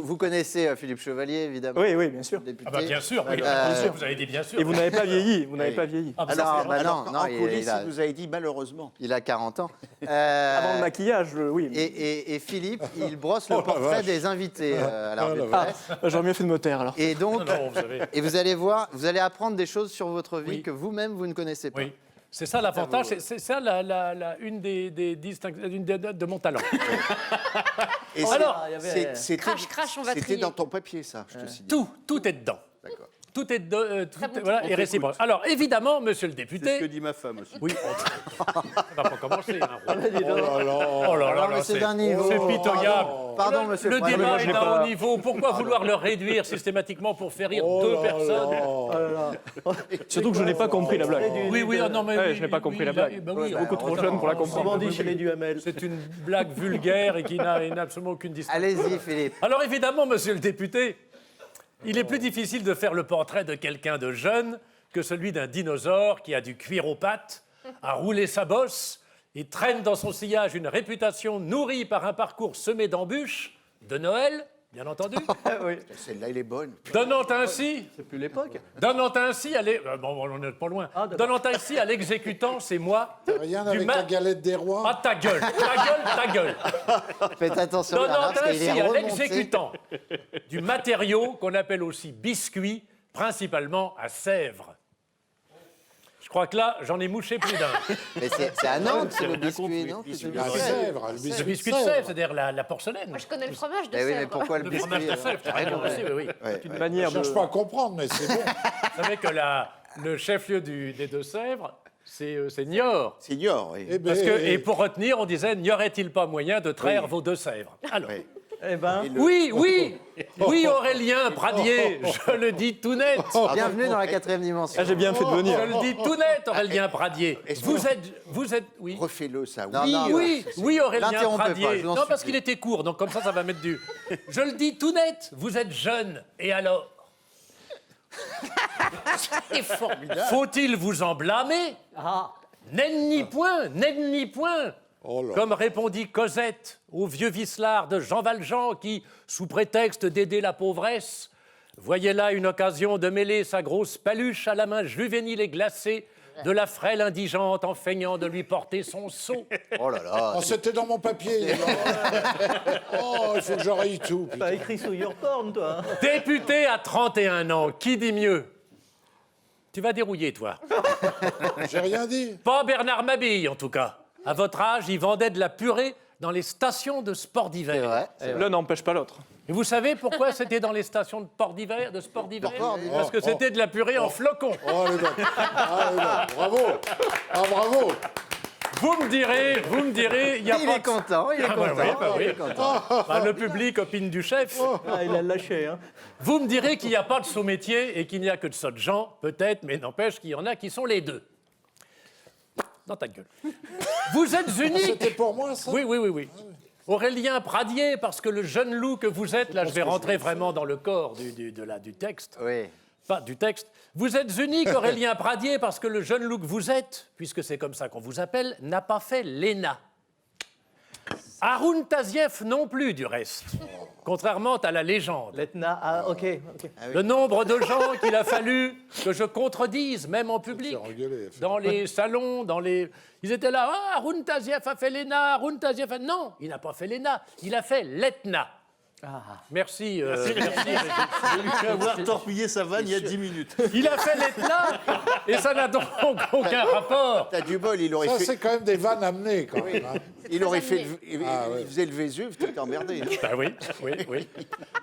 Vous connaissez Philippe Chevalier, évidemment. Oui, oui, bien sûr. Député. Ah bah bien sûr, oui, bien sûr. vous avez dit bien sûr. Et vous n'avez pas vieilli, Oui. Ah, bah, ça, Alors, c'est- bah non, En il, coulisses, il a, il nous avait dit malheureusement. il a 40 ans. Avant le maquillage, oui. Et Philippe, il brosse le portrait des invités à la revue de presse. J'aurais mieux fait de me taire, alors. Et donc, Non, vous avez... et vous allez voir, vous allez apprendre des choses sur votre vie Oui. que vous-même, vous ne connaissez pas. Oui. C'est ça l'avantage, c'est ça une des de mon talent. Et Alors, c'était Crash, on va c'était trier. dans ton papier, ça, je te signale. Tout est dedans. D'accord. Tout est dedans, Très bon voilà, et réciproque. Alors, évidemment, monsieur le C'est ce que député... dit ma femme aussi. Oui, on va pas commencer. Hein, Oh là là. oh là Alors, là, mais c'est d'un niveau. c'est pitoyable. Pardon, monsieur Le le Président. débat je est l'ai d'un pas- haut niveau. Pourquoi vouloir le réduire systématiquement pour faire rire deux personnes Surtout que je n'ai pas compris la blague. Oui, oui, non, mais Ouais, oui, je n'ai pas oui, compris la oui, blague. bah oui, Beaucoup trop jeune pour la comprendre. dit chez les Duhamel. C'est une blague vulgaire et qui n'a absolument aucune distinction. Allez-y, Philippe. Alors évidemment, monsieur le député, il est plus difficile de faire le portrait de quelqu'un de jeune que celui d'un dinosaure qui a du cuir aux pattes, a roulé sa bosse et traîne dans son sillage une réputation nourrie par un parcours semé d'embûches, de Noël, bien entendu, Celle-là, elle est bonne. donnant ainsi... C'est plus l'époque. Donnant ainsi à bon, on n'est pas loin. Donnant ainsi à l'exécutant, c'est moi. Rien du avec ma- la galette des rois. Ah, ta gueule, ta gueule. Faites attention, Donnant Bernard, parce qu'il ainsi est à remonté. l'exécutant du matériau qu'on appelle aussi biscuit, principalement à Sèvres. Je crois que là, j'en ai mouché plus d'un. Mais c'est à Nantes, c'est le biscuit, non? C'est le La biscuit. Sèvres, le Le biscuit biscuit de Sèvres, c'est-à-dire la porcelaine. Moi, je connais le fromage de Eh oui, mais Sèvres. pourquoi le Le biscuit fromage de Sèvres, t'as raison aussi, oui. C'est une manière Je de... cherche pas à comprendre, mais c'est bon. Vous savez que le chef-lieu des Deux-Sèvres, c'est Niort. Senior, oui. Eh ben, Parce que, et pour retenir, on disait, n'y aurait-il pas moyen de traire vos Deux-Sèvres? Alors, Oui. Eh ben... oui, Aurélien Pradier, je le dis tout net. Bienvenue dans la 4e dimension. Ah, j'ai bien fait de Je venir. le dis tout net, Aurélien Pradier. Est-ce que- Vous êtes, oui. Refais-le, ça. Non, Oui, non, Oui, Aurélien L'interrompez pas, Pradier. je vous en Non, parce supplie. qu'il était court, donc comme ça va mettre du. Je le dis tout net, vous êtes jeune, et alors? C'est formidable. Faut-il vous en blâmer? Nenni point. Oh là. Comme répondit Cosette au vieux vicelard de Jean Valjean qui, sous prétexte d'aider la pauvresse, voyait là une occasion de mêler sa grosse paluche à la main juvénile et glacée de la frêle indigente en feignant de lui porter son seau. Oh là là. Oh, c'était dans mon papier. Oh, il faut que j'oreille tout. putain. T'as écrit sur Your Porn, toi. Député à 31 ans, qui dit mieux? Tu vas dérouiller, toi. J'ai rien dit. Pas Bernard Mabille, en tout cas. À votre âge, il vendait de la purée dans les stations de sport C'est d'hiver. vrai. L'un n'empêche pas l'autre. Et vous savez pourquoi c'était dans les stations de sport d'hiver? Sport d'hiver. Parce que c'était de la purée en flocons. Oh, elle est bonne. Ah, elle est bonne. Bravo. Ah, bravo. Vous me direz, il y a Il pas est content, il est Ah, bah content. oui, bah il oui. est content. Bah, le public opine du chef. Ah, il a lâché, hein. Vous me direz qu'il n'y a pas de sot-métier et qu'il n'y a que de sots gens, peut-être, mais n'empêche qu'il y en a qui sont les deux. Dans ta gueule. Vous êtes C'était unique. pour moi, ça? Oui. Aurélien Pradier, parce que le jeune loup que vous êtes, là je vais rentrer vraiment dans le corps du texte, Oui. pas du texte. Vous êtes unique, Aurélien Pradier, parce que le jeune loup que vous êtes, puisque c'est comme ça qu'on vous appelle, n'a pas fait l'ENA. Haroun Tazieff non plus, du reste, contrairement à la légende. L'Etna, ah, ok. Le nombre de gens qu'il a fallu que je contredise, même en public, C'est engueulé, dans les salons, Ils étaient là, ah, Haroun Tazieff a fait l'ENA, Haroun Tazieff a... Non, il n'a pas fait l'ENA, il a fait l'ETNA. Merci. Merci. Je vais avoir torpillé sa vanne il y a 10 minutes. Il a fait l'ETNA, et ça n'a donc aucun rapport. T'as du bol, il aurait Ça, fait. c'est quand même des vannes amenées, quand même. hein. Il aurait fait. Il ouais. faisait le Vésuve, t'étais emmerdé. Ben oui.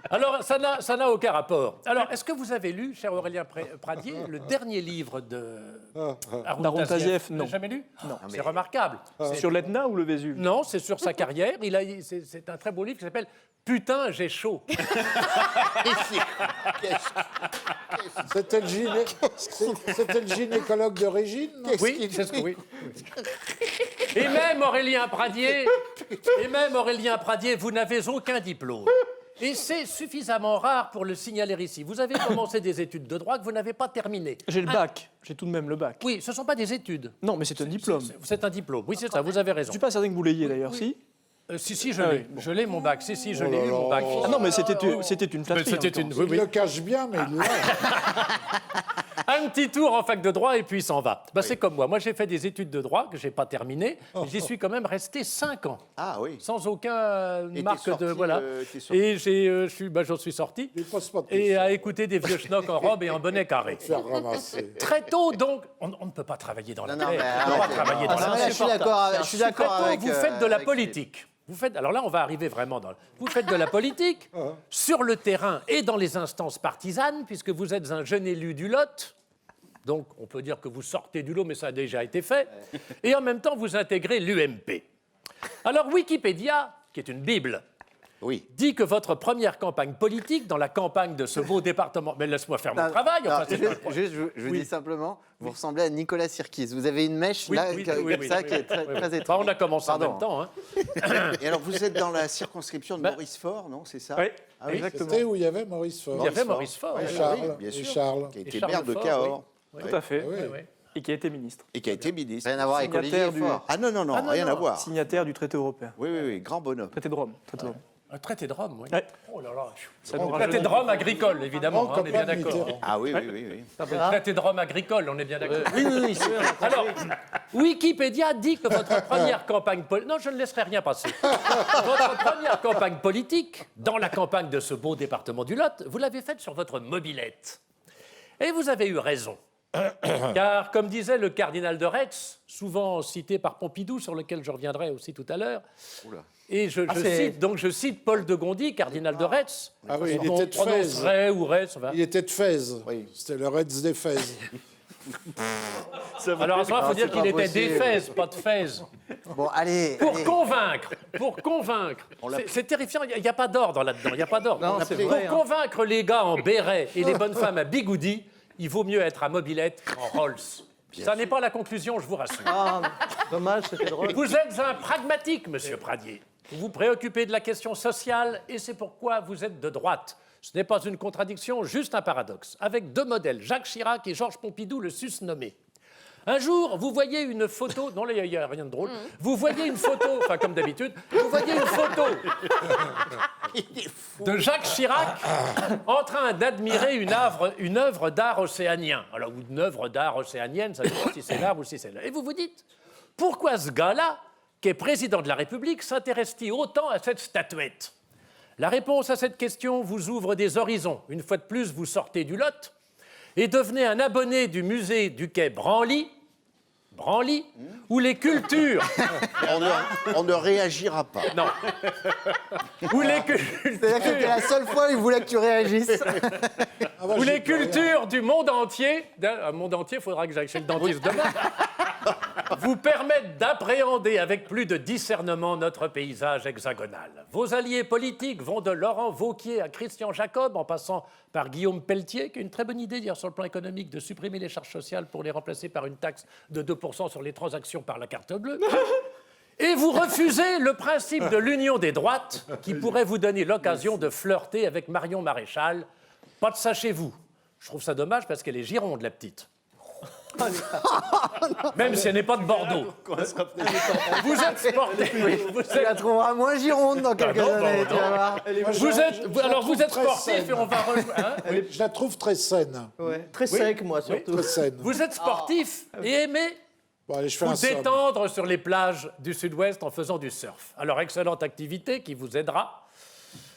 Alors, ça n'a aucun rapport. Alors, est-ce que vous avez lu, cher Aurélien Pradier, le dernier livre de D'Haroun Tazieff, non. Vous l'avez jamais lu? Non. C'est remarquable. Sur l'Etna ou le Vésuve? Non, c'est sur sa carrière. C'est un très beau livre qui s'appelle Putain, j'ai chaud. C'était le gynécologue de Régine, non? Oui, c'est ce que oui. Et même Aurélien Pradier, vous n'avez aucun diplôme. Et c'est suffisamment rare pour le signaler ici. Vous avez commencé des études de droit que vous n'avez pas terminées. J'ai le bac. J'ai tout de même le bac. Oui, ce ne sont pas des études. Non, mais c'est un diplôme. C'est un diplôme. Oui, c'est ça, vous avez Je raison. ne suis pas certain que vous l'ayez d'ailleurs, si. Si, je l'ai, mon bac. Si, je l'ai eu, mon bac. Ah non, mais c'était une Mais flatterie. c'était en même une... temps. oui, Il oui. le cache bien, mais il l'a. Un petit tour en fac de droit et puis il s'en va. Bah, c'est comme moi. Moi, j'ai fait des études de droit que je n'ai pas terminées. Mais j'y suis quand même resté 5 ans. Ah oui. Sans aucun Et marque t'es sorti, de... Voilà. t'es sorti. Et j'en suis sorti. Il pose pas de Et questions. à écouter des vieux schnocks en robe et en bonnet carré. Faire ramasser. Très tôt, donc, on ne peut pas travailler dans la Non, paix. mais On ne peut pas arrêtez. travailler dans Ah, la non, paix. mais là, je suis d'accord. Je suis d'accord Très tôt, avec. vous faites de la avec politique. Alors là, on va arriver vraiment dans... Vous faites de la politique sur le terrain et dans les instances partisanes, puisque vous êtes un jeune élu du Lot. Donc, on peut dire que vous sortez du lot, mais ça a déjà été fait. Et en même temps, vous intégrez l'UMP. Alors, Wikipédia, qui est une bible, Oui. dit que votre première campagne politique, dans la campagne de ce beau département... Mais laisse-moi faire mon travail. Enfin, c'est pas le problème. je vous dis simplement, vous ressemblez à Nicolas Sirkis. Vous avez une mèche Oui, là, oui, comme oui, ça, oui, qui est très, oui, oui. très Enfin, étrange. on a commencé Pardon. en même temps. Hein. Et alors, vous êtes dans la circonscription de Bah, Maurice Faure, non? C'est ça? Oui, Ah oui, exactement. C'était où il y avait Maurice Faure. Il y avait Maurice Faure. Et oui. Charles. bien sûr. Et Charles. Qui a été Charles maire de Faure, Cahors. Tout à fait. Oui. Oui, oui. Et qui a été ministre. Et qui a été ministre. Rien à voir avec Olivier Signataire du- Faure. Ah non, rien à voir. Signataire du traité européen. Oui, oui, oui, grand bonhomme. Traité de Rome. Traité de Rome. Un traité de Rome, oui. Ouais. Oh là là. Ça nous Traité rajeunit. de Rome agricole, évidemment, Grand on est bien copain de d'accord. Mitterrand. Ah oui, oui, oui, oui. Traité de Rome agricole, on est bien d'accord. Oui, oui, oui. Alors, Wikipédia dit que votre première campagne politique... Non, je ne laisserai rien passer. Votre première campagne politique, dans la campagne de ce beau département du Lot, vous l'avez faite sur votre mobilette. Et vous avez eu raison. Car, comme disait le cardinal de Retz, souvent cité par Pompidou, sur lequel je reviendrai aussi tout à l'heure, et je cite Paul de Gondi, cardinal de Retz. Ah oui, il On était de prononce Fès. Ray ou Retz, enfin. Il était de Fès. Oui. C'était le Reds des Fès. Alors à ce moment, il faut dire c'est qu'il pas était possible. d'Éphèse, pas de Fès. Bon, allez. Pour allez. convaincre. C'est terrifiant, il n'y a pas d'ordre là-dedans, il n'y a pas d'ordre. Non, c'est Pour vrai, hein. convaincre les gars en béret et les bonnes femmes à bigoudi, il vaut mieux être à mobilette qu'en Rolls. Ça n'est pas la conclusion, je vous rassure. Ah, dommage, c'était drôle. Vous êtes un pragmatique, monsieur Pradier. Vous vous préoccupez de la question sociale et c'est pourquoi vous êtes de droite. Ce n'est pas une contradiction, juste un paradoxe. Avec deux modèles, Jacques Chirac et Georges Pompidou, le susnommé. Un jour, vous voyez une photo... Non, il n'y a rien de drôle. Vous voyez une photo, enfin comme d'habitude, vous voyez une photo de Jacques Chirac en train d'admirer une œuvre d'art océanien. Alors, ou une œuvre d'art océanienne, ça dépend si c'est l'art ou si c'est l'art. Et vous vous dites, pourquoi ce gars-là, qui est président de la République, s'intéresse-t-il autant à cette statuette? La réponse à cette question vous ouvre des horizons. Une fois de plus, vous sortez du Lot et devenez un abonné du musée du quai Branly, où les cultures... On ne réagira pas. Non. Où les C'est-à-dire que c'était cultures... la seule fois où il voulait que tu réagisses. Ah bah, Où j'y les peux rien. cultures du monde entier, il faudra que j'aille chez le dentiste demain, vous permettent d'appréhender avec plus de discernement notre paysage hexagonal. Vos alliés politiques vont de Laurent Wauquiez à Christian Jacob, en passant par Guillaume Pelletier, qui a une très bonne idée, dire sur le plan économique, de supprimer les charges sociales pour les remplacer par une taxe de 2% sur les transactions par la carte bleue. Et vous refusez le principe de l'union des droites, qui pourrait vous donner l'occasion de flirter avec Marion Maréchal. Pas de ça chez vous. Je trouve ça dommage parce qu'elle est Gironde, la petite. Même si elle n'est pas de Bordeaux. Vous êtes sportif. Tu la trouveras moins Gironde dans quelques non, années, non, tu vas voir. Vous êtes sportif et on va rejoindre. Hein? Je la trouve très saine. Ouais, très sec, moi, surtout. Très saine. Vous êtes sportif et aimez Bon, allez, je fais vous un somme. détendre sur les plages du sud-ouest en faisant du surf. Alors, excellente activité qui vous aidera.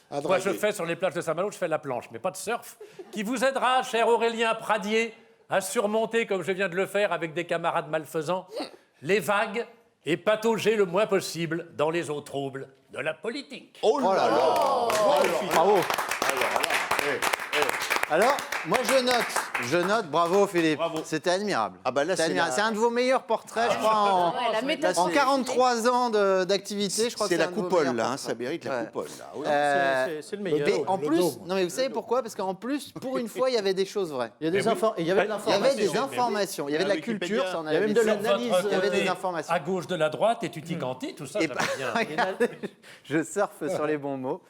À Moi, je draguer. fais sur les plages de Saint-Malo, je fais la planche, mais pas de surf, qui vous aidera, cher Aurélien Pradier, à surmonter, comme je viens de le faire avec des camarades malfaisants, les vagues et patauger le moins possible dans les eaux troubles de la politique. Oh là là. Bravo. Alors, moi je note, bravo Philippe, c'était admirable. Ah bah là, C'était c'est admirable. la- C'est un de vos meilleurs portraits, je crois, en, Ouais, la méthode en scientifique. 43 ans d'activité, je crois que C'est la un de vos coupole, meilleurs là, hein, portraits. ça mérite la Ouais. coupole. Là. Oui. C'est le Mais meilleur. en le plus, dôme. non mais vous savez pourquoi? Parce qu'en plus, pour une fois, il y avait des choses vraies. Il y a des infos. Il y avait de Il y l'information. avait des informations, il y avait de la Wikipédia. culture, ça en Il y avait avait même de des l'analyse, analyses, il y avait Côté des informations. À gauche de la droite et tutti quanti, tout ça, Et ça bah, va bien. regardez, je surfe sur les bons mots.